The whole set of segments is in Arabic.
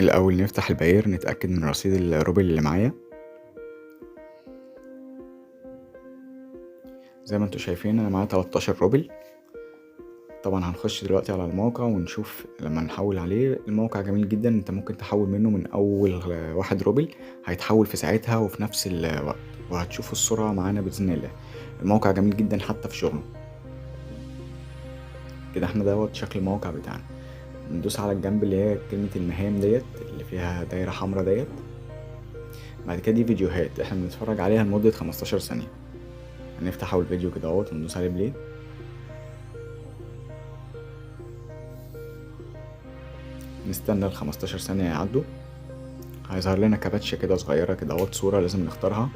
الأول نفتح الباير نتأكد من رصيد الروبل اللي معايا. زي ما انتوا شايفين انا معايا 13 روبل. طبعا هنخش دلوقتي على الموقع ونشوف لما نحول عليه. الموقع جميل جدا، انت ممكن تحول منه من اول 1 روبل، هيتحول في ساعتها وفي نفس الوقت، وهتشوفوا السرعة معانا بإذن الله. الموقع جميل جدا حتى في شغله. كده احنا دوت شكل الموقع بتاعنا. ندوس على الجنب اللي هي كلمة المهام ديت اللي فيها دايرة حمرا ديت. بعد كده دي فيديوهات احنا بنتفرج عليها لمدة 15 ثانية. هنفتح اول فيديو كده اهوت وندوس عليه بلاي. نستنى ال15 ثانية يعدوا. هيظهر لنا كباتشة كده صغيرة كده اهوت، صورة لازم نختارها.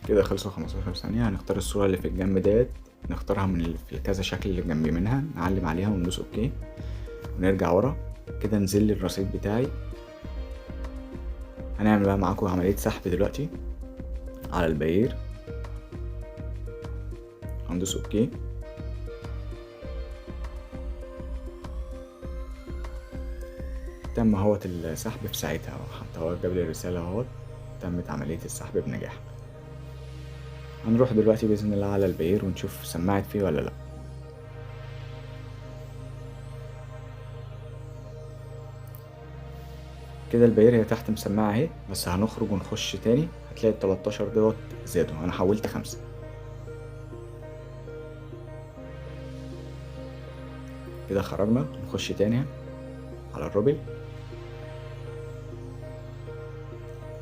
كده خلصوا 15 ثانية. هنختار الصورة اللي في الجنب ديت، نختارها من في كذا شكل اللي جنبي منها، نعلم عليها وندوس اوكي ونرجع ورا. كده نزل لي الرصيد بتاعي. هنعمل بقى معاكم عملية سحب دلوقتي على الباير. هندوس اوكي. تم اهوت السحب في ساعتها، حتى هو جاب لي الرسالة اهوت تمت عملية السحب بنجاح. هنروح دلوقتي بإذن الله على الباير ونشوف سمعت فيه ولا لأ. كده الباير هي تحت مسمعة اهي، بس هنخرج ونخش تاني هتلاقي ال13 دوت زادوا، انا حولت 5. كده خرجنا نخش تاني على الروبل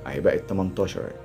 اهي بقت 18 اهي.